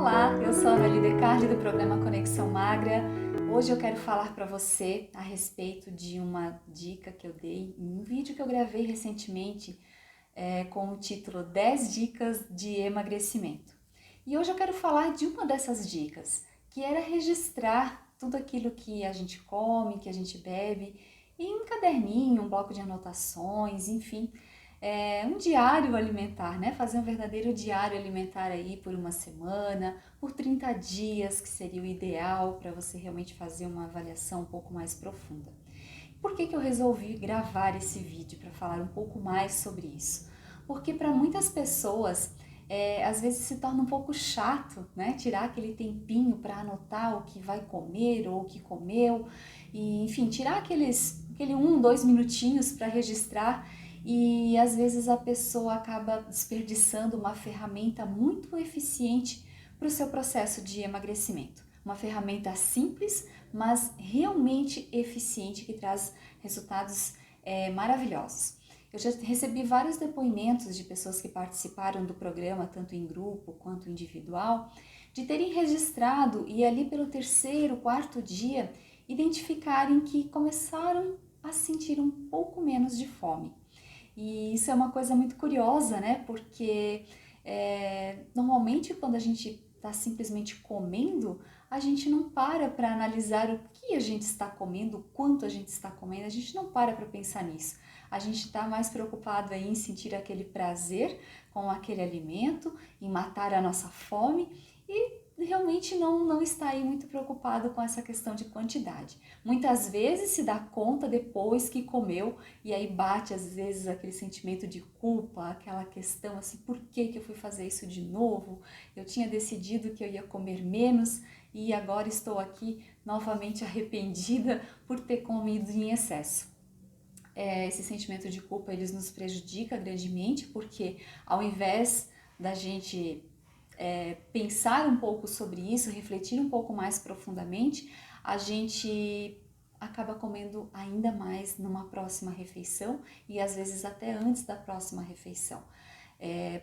Olá, eu sou a Anneli Decarli do programa Conexão Magra. Hoje eu quero falar para você a respeito de uma dica que eu dei em um vídeo que eu gravei recentemente com o título 10 dicas de emagrecimento. E hoje eu quero falar de uma dessas dicas, que era registrar tudo aquilo que a gente come, que a gente bebe, em um caderninho, um bloco de anotações, enfim, um diário alimentar, né? Fazer um verdadeiro diário alimentar aí por uma semana, por 30 dias, que seria o ideal para você realmente fazer uma avaliação um pouco mais profunda. Por que eu resolvi gravar esse vídeo para falar um pouco mais sobre isso? Porque para muitas pessoas, às vezes se torna um pouco chato, né? Tirar aquele tempinho para anotar o que vai comer ou o que comeu, e enfim, tirar aquele 1, 2 minutinhos para registrar. E às vezes a pessoa acaba desperdiçando uma ferramenta muito eficiente para o seu processo de emagrecimento. Uma ferramenta simples, mas realmente eficiente, que traz resultados maravilhosos. Eu já recebi vários depoimentos de pessoas que participaram do programa, tanto em grupo quanto individual, de terem registrado e ali pelo 3º, 4º dia, identificarem que começaram a sentir um pouco menos de fome. E isso é uma coisa muito curiosa, né? Porque normalmente quando a gente está simplesmente comendo, a gente não para analisar o que a gente está comendo, o quanto a gente está comendo, a gente não para pensar nisso. A gente está mais preocupado aí em sentir aquele prazer com aquele alimento, em matar a nossa fome e realmente não está aí muito preocupado com essa questão de quantidade. Muitas vezes se dá conta depois que comeu e aí bate às vezes aquele sentimento de culpa, aquela questão assim, por que eu fui fazer isso de novo? Eu tinha decidido que eu ia comer menos e agora estou aqui novamente arrependida por ter comido em excesso. Esse sentimento de culpa eles nos prejudica grandemente, porque ao invés da gente pensar um pouco sobre isso, refletir um pouco mais profundamente, a gente acaba comendo ainda mais numa próxima refeição e às vezes até antes da próxima refeição.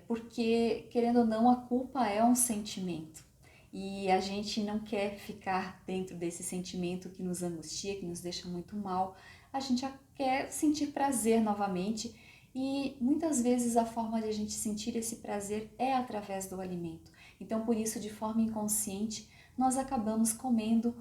Porque, querendo ou não, a culpa é um sentimento e a gente não quer ficar dentro desse sentimento que nos angustia, que nos deixa muito mal. A gente quer sentir prazer novamente e muitas vezes a forma de a gente sentir esse prazer é através do alimento. Então, por isso, de forma inconsciente, nós acabamos comendo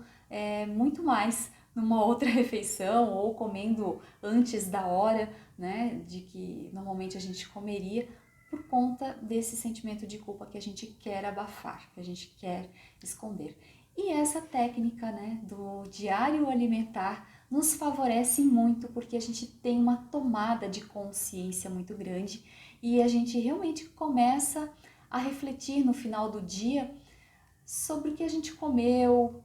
muito mais numa outra refeição ou comendo antes da hora, né, de que normalmente a gente comeria, por conta desse sentimento de culpa que a gente quer abafar, que a gente quer esconder. E essa técnica, né, do diário alimentar nos favorece muito porque a gente tem uma tomada de consciência muito grande e a gente realmente começa a refletir no final do dia sobre o que a gente comeu,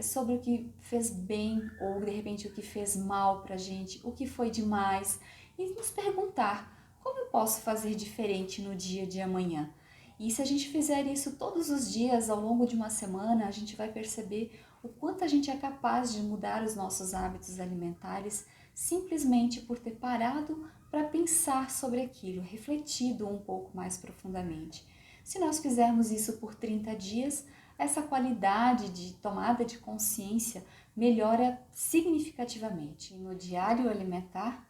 sobre o que fez bem ou de repente o que fez mal pra gente, o que foi demais e nos perguntar como eu posso fazer diferente no dia de amanhã. E se a gente fizer isso todos os dias ao longo de uma semana, a gente vai perceber o quanto a gente é capaz de mudar os nossos hábitos alimentares simplesmente por ter parado para pensar sobre aquilo, refletido um pouco mais profundamente. Se nós fizermos isso por 30 dias, essa qualidade de tomada de consciência melhora significativamente. No diário alimentar,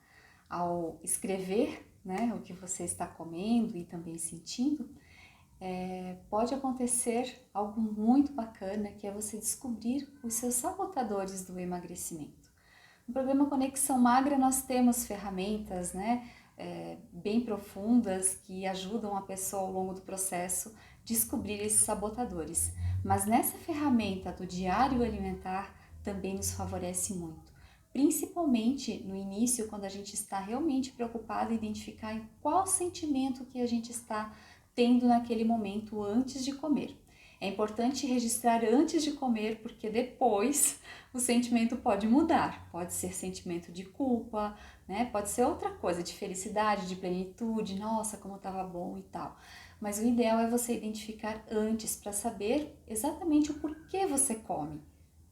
ao escrever, né, o que você está comendo e também sentindo, pode acontecer algo muito bacana, que é você descobrir os seus sabotadores do emagrecimento. No programa Conexão Magra nós temos ferramentas, né, bem profundas que ajudam a pessoa ao longo do processo descobrir esses sabotadores. Mas nessa ferramenta do diário alimentar também nos favorece muito. Principalmente no início, quando a gente está realmente preocupado em identificar em qual sentimento que a gente está tendo naquele momento antes de comer. É importante registrar antes de comer, porque depois o sentimento pode mudar. Pode ser sentimento de culpa, né? Pode ser outra coisa, de felicidade, de plenitude, nossa, como estava bom e tal. Mas o ideal é você identificar antes para saber exatamente o porquê você come.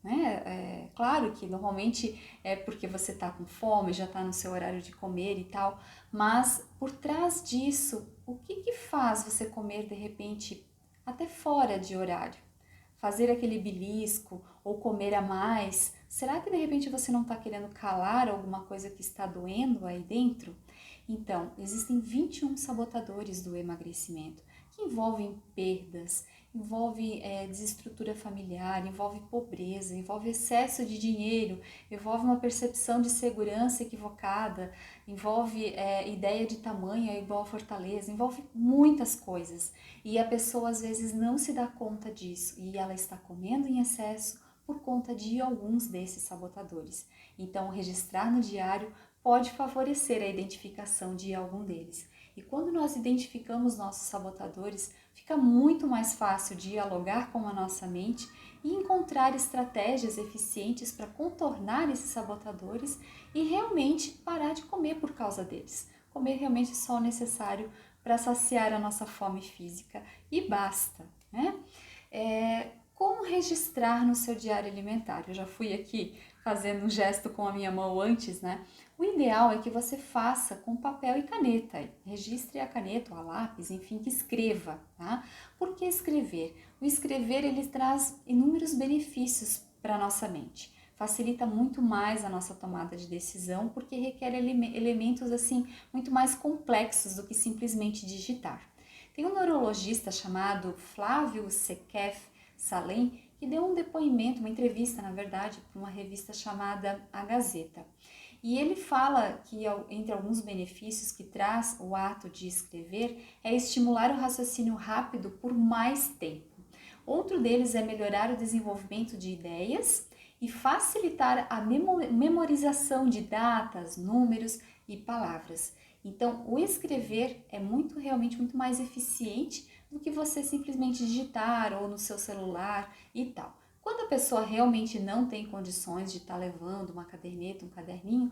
Né? Claro que normalmente é porque você está com fome, já está no seu horário de comer e tal, mas por trás disso, o que faz você comer de repente até fora de horário. Fazer aquele belisco ou comer a mais, será que de repente você não está querendo calar alguma coisa que está doendo aí dentro? Então, existem 21 sabotadores do emagrecimento, que envolvem perdas, envolve desestrutura familiar, envolve pobreza, envolve excesso de dinheiro, envolve uma percepção de segurança equivocada, envolve ideia de tamanho é igual a fortaleza, envolve muitas coisas. E a pessoa às vezes não se dá conta disso e ela está comendo em excesso por conta de alguns desses sabotadores. Então, registrar no diário pode favorecer a identificação de algum deles. E quando nós identificamos nossos sabotadores, fica muito mais fácil dialogar com a nossa mente e encontrar estratégias eficientes para contornar esses sabotadores e realmente parar de comer por causa deles. Comer realmente só o necessário para saciar a nossa fome física e basta, né? Como registrar no seu diário alimentar? Eu já fui aqui fazendo um gesto com a minha mão antes, né? O ideal é que você faça com papel e caneta. Registre a caneta ou a lápis, enfim, que escreva, tá? Por que escrever? O escrever, ele traz inúmeros benefícios para a nossa mente. Facilita muito mais a nossa tomada de decisão, porque requer elementos, assim, muito mais complexos do que simplesmente digitar. Tem um neurologista chamado Flávio Sekef Salem, que deu um depoimento, uma entrevista, na verdade, para uma revista chamada A Gazeta. E ele fala que entre alguns benefícios que traz o ato de escrever é estimular o raciocínio rápido por mais tempo. Outro deles é melhorar o desenvolvimento de ideias e facilitar a memorização de datas, números e palavras. Então, o escrever é realmente muito mais eficiente do que você simplesmente digitar ou no seu celular e tal. Quando a pessoa realmente não tem condições de estar levando uma caderneta, um caderninho,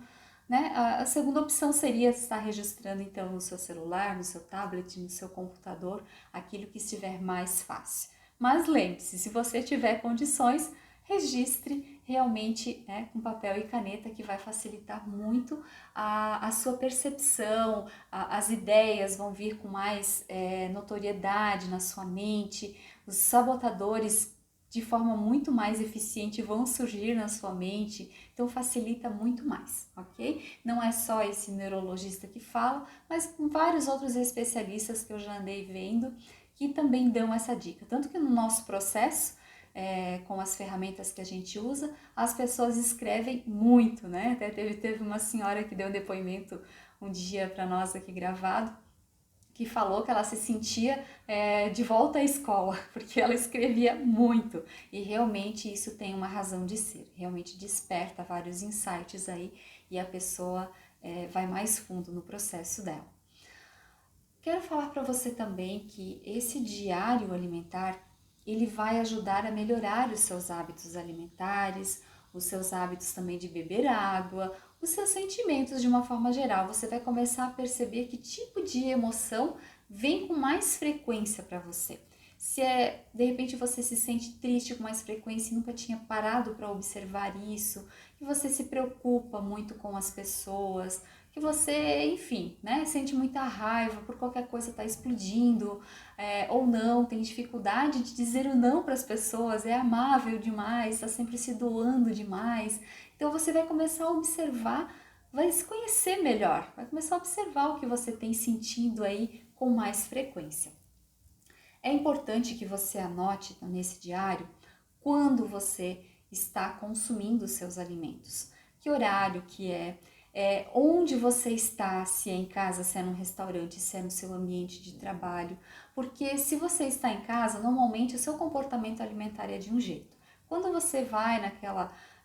né, a segunda opção seria estar registrando então no seu celular, no seu tablet, no seu computador, aquilo que estiver mais fácil. Mas lembre-se, se você tiver condições, registre realmente com papel e caneta, que vai facilitar muito a sua percepção, as ideias vão vir com mais notoriedade na sua mente, os sabotadores de forma muito mais eficiente vão surgir na sua mente, então facilita muito mais, ok? Não é só esse neurologista que fala, mas vários outros especialistas que eu já andei vendo que também dão essa dica, tanto que no nosso processo, com as ferramentas que a gente usa, as pessoas escrevem muito, né? Até teve uma senhora que deu um depoimento um dia para nós aqui gravado, que falou que ela se sentia de volta à escola, porque ela escrevia muito, e realmente isso tem uma razão de ser, realmente desperta vários insights aí, e a pessoa vai mais fundo no processo dela. Quero falar para você também que esse diário alimentar, ele vai ajudar a melhorar os seus hábitos alimentares, os seus hábitos também de beber água, os seus sentimentos de uma forma geral. Você vai começar a perceber que tipo de emoção vem com mais frequência para você. Se de repente você se sente triste com mais frequência e nunca tinha parado para observar isso, que você se preocupa muito com as pessoas, que você, enfim, né, sente muita raiva por qualquer coisa tá explodindo, ou não, tem dificuldade de dizer o não para as pessoas, é amável demais, está sempre se doando demais. Então você vai começar a observar, vai se conhecer melhor, vai começar a observar o que você tem sentido aí com mais frequência. É importante que você anote nesse diário quando você está consumindo os seus alimentos, que horário que onde você está, se é em casa, se é num restaurante, se é no seu ambiente de trabalho, porque se você está em casa, normalmente o seu comportamento alimentar é de um jeito. Quando você vai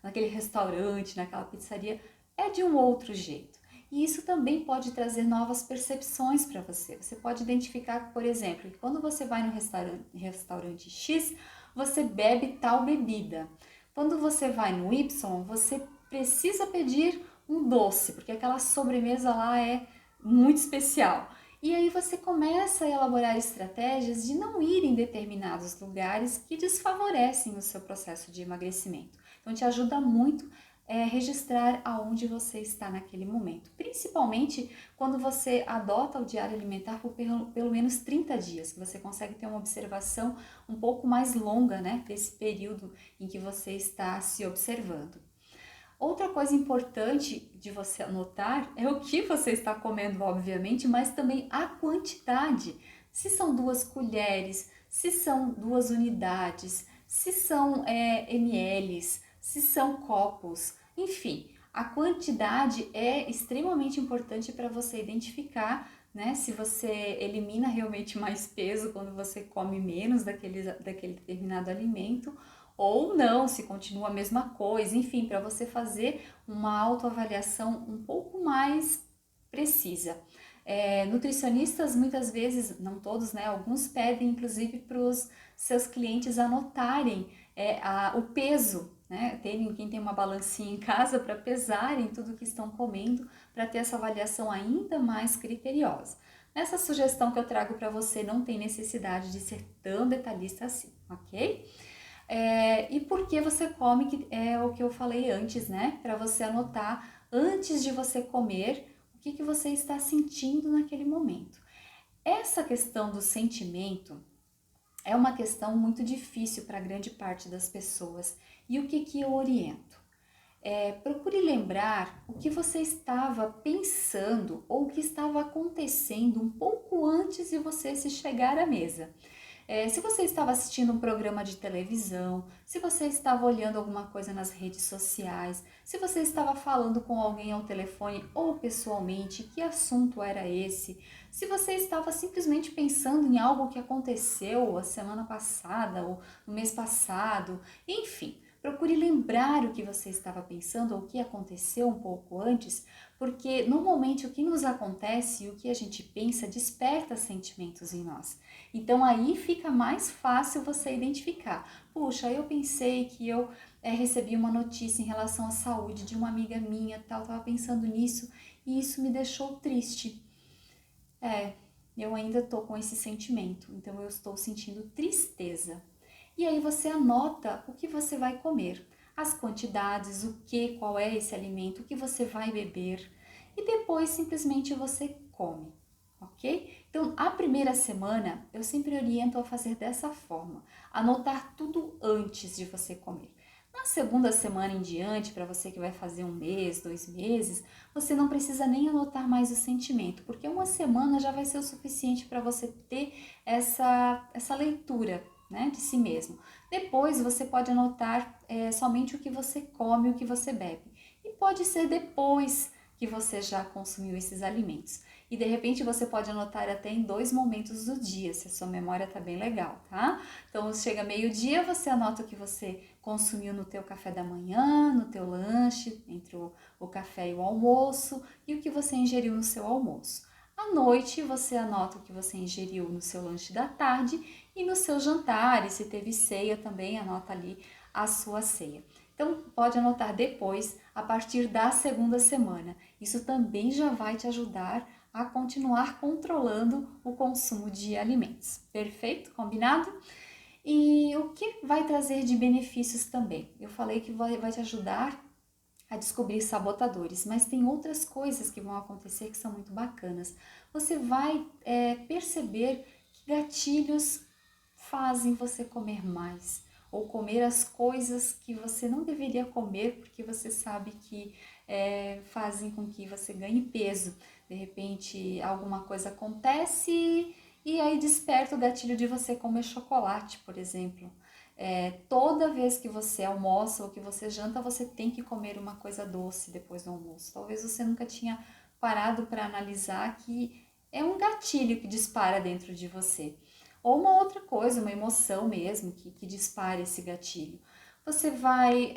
naquele restaurante, naquela pizzaria, é de um outro jeito. E isso também pode trazer novas percepções para você. Você pode identificar, por exemplo, que quando você vai no restaurante X, você bebe tal bebida. Quando você vai no Y, você precisa pedir um doce, porque aquela sobremesa lá é muito especial. E aí você começa a elaborar estratégias de não ir em determinados lugares que desfavorecem o seu processo de emagrecimento. Então te ajuda muito registrar aonde você está naquele momento. Principalmente quando você adota o diário alimentar por pelo menos 30 dias, que você consegue ter uma observação um pouco mais longa, né, desse período em que você está se observando. Outra coisa importante de você anotar é o que você está comendo, obviamente, mas também a quantidade. Se são 2 colheres, se são 2 unidades, se são mls, se são copos, enfim, a quantidade é extremamente importante para você identificar, né, se você elimina realmente mais peso quando você come menos daquele determinado alimento, ou não, se continua a mesma coisa, enfim, para você fazer uma autoavaliação um pouco mais precisa. Nutricionistas muitas vezes, não todos, né? Alguns pedem inclusive para os seus clientes anotarem o peso, né? Quem tem uma balancinha em casa para pesarem tudo que estão comendo, para ter essa avaliação ainda mais criteriosa. Nessa sugestão que eu trago para você, não tem necessidade de ser tão detalhista assim, ok? E por que você come, que é o que eu falei antes, né? Para você anotar antes de você comer o que você está sentindo naquele momento. Essa questão do sentimento é uma questão muito difícil para grande parte das pessoas. E o que eu oriento? Procure lembrar o que você estava pensando ou o que estava acontecendo um pouco antes de você se chegar à mesa. Se você estava assistindo um programa de televisão, se você estava olhando alguma coisa nas redes sociais, se você estava falando com alguém ao telefone ou pessoalmente, que assunto era esse? Se você estava simplesmente pensando em algo que aconteceu a semana passada ou no mês passado, enfim. Procure lembrar o que você estava pensando ou o que aconteceu um pouco antes, porque normalmente o que nos acontece e o que a gente pensa desperta sentimentos em nós. Então aí fica mais fácil você identificar. Puxa, eu pensei que eu recebi uma notícia em relação à saúde de uma amiga minha, tal, estava pensando nisso e isso me deixou triste. Eu ainda estou com esse sentimento, então eu estou sentindo tristeza. E aí você anota o que você vai comer, as quantidades, qual é esse alimento, o que você vai beber e depois simplesmente você come, ok? Então, a primeira semana eu sempre oriento a fazer dessa forma, anotar tudo antes de você comer. Na segunda semana em diante, para você que vai fazer 1 mês, 2 meses, você não precisa nem anotar mais o sentimento, porque 1 semana já vai ser o suficiente para você ter essa leitura, né, de si mesmo. Depois você pode anotar somente o que você come, o que você bebe. E pode ser depois que você já consumiu esses alimentos. E de repente você pode anotar até em 2 momentos do dia, se a sua memória tá bem legal, tá? Então chega meio-dia, você anota o que você consumiu no teu café da manhã, no teu lanche, entre o café e o almoço, e o que você ingeriu no seu almoço. À noite, você anota o que você ingeriu no seu lanche da tarde e no seu jantar, e se teve ceia também, anota ali a sua ceia. Então, pode anotar depois, a partir da segunda semana. Isso também já vai te ajudar a continuar controlando o consumo de alimentos. Perfeito? Combinado? E o que vai trazer de benefícios também? Eu falei que vai te ajudar a descobrir sabotadores, mas tem outras coisas que vão acontecer que são muito bacanas. Você vai perceber que gatilhos fazem você comer mais ou comer as coisas que você não deveria comer porque você sabe que fazem com que você ganhe peso. De repente alguma coisa acontece e aí desperta o gatilho de você comer chocolate, por exemplo. Toda vez que você almoça ou que você janta, você tem que comer uma coisa doce depois do almoço. Talvez você nunca tinha parado para analisar que é um gatilho que dispara dentro de você. Ou uma outra coisa, uma emoção mesmo que dispara esse gatilho. Você vai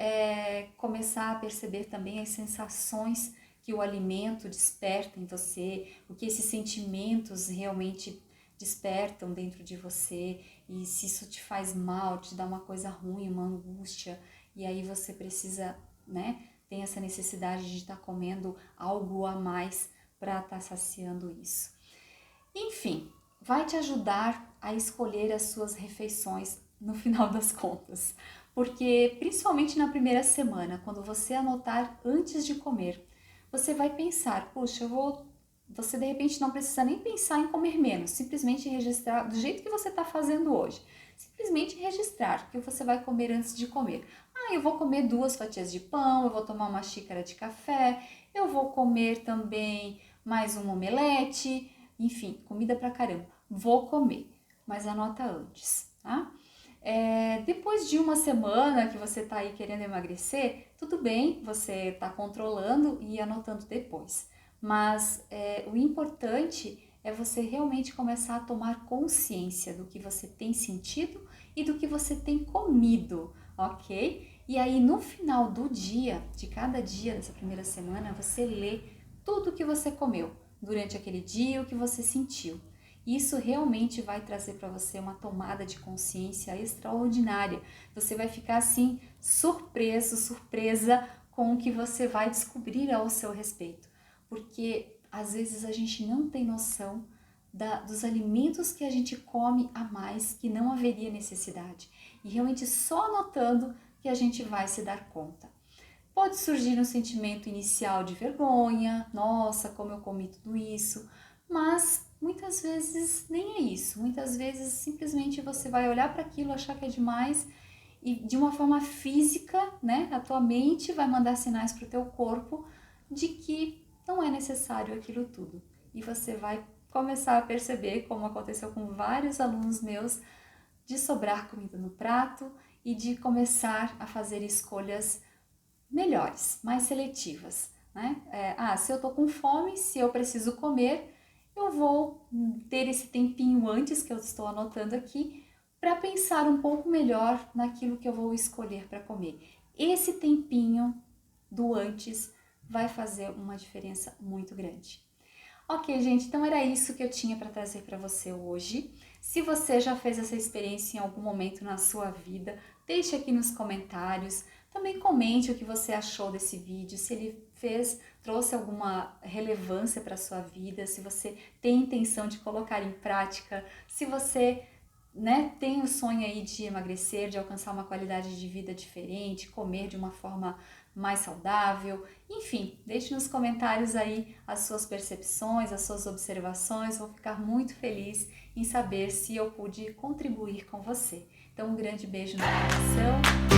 começar a perceber também as sensações que o alimento desperta em você, o que esses sentimentos realmente despertam dentro de você, e se isso te faz mal, te dá uma coisa ruim, uma angústia, e aí você precisa, né, tem essa necessidade de estar comendo algo a mais para estar saciando isso. Enfim, vai te ajudar a escolher as suas refeições no final das contas. Porque, principalmente na primeira semana, quando você anotar antes de comer, você vai pensar, puxa, Você de repente não precisa nem pensar em comer menos, simplesmente registrar do jeito que você está fazendo hoje. Simplesmente registrar o que você vai comer antes de comer. Ah, eu vou comer 2 fatias de pão, eu vou tomar uma xícara de café, eu vou comer também mais um omelete, enfim, comida pra caramba. Vou comer, mas anota antes, tá? Depois de uma semana que você está aí querendo emagrecer, tudo bem, você está controlando e anotando depois. Mas o importante é você realmente começar a tomar consciência do que você tem sentido e do que você tem comido, ok? E aí no final do dia, de cada dia dessa primeira semana, você lê tudo o que você comeu durante aquele dia, o que você sentiu. Isso realmente vai trazer para você uma tomada de consciência extraordinária. Você vai ficar assim surpreso, surpresa com o que você vai descobrir ao seu respeito. Porque às vezes a gente não tem noção dos alimentos que a gente come a mais que não haveria necessidade. E realmente só notando que a gente vai se dar conta. Pode surgir um sentimento inicial de vergonha, nossa, como eu comi tudo isso, mas muitas vezes nem é isso. Muitas vezes simplesmente você vai olhar para aquilo, achar que é demais e de uma forma física, né, a tua mente vai mandar sinais para o teu corpo de que não é necessário aquilo tudo. E você vai começar a perceber, como aconteceu com vários alunos meus, de sobrar comida no prato e de começar a fazer escolhas melhores, mais seletivas, né? Se eu tô com fome, se eu preciso comer, eu vou ter esse tempinho antes que eu estou anotando aqui para pensar um pouco melhor naquilo que eu vou escolher para comer. Esse tempinho do antes vai fazer uma diferença muito grande. Ok, gente, então era isso que eu tinha para trazer para você hoje. Se você já fez essa experiência em algum momento na sua vida, deixe aqui nos comentários. Também comente o que você achou desse vídeo, se ele trouxe alguma relevância para a sua vida, se você tem intenção de colocar em prática, se você tem o sonho aí de emagrecer, de alcançar uma qualidade de vida diferente, comer de uma forma mais saudável, enfim, deixe nos comentários aí as suas percepções, as suas observações, vou ficar muito feliz em saber se eu pude contribuir com você. Então, um grande beijo no coração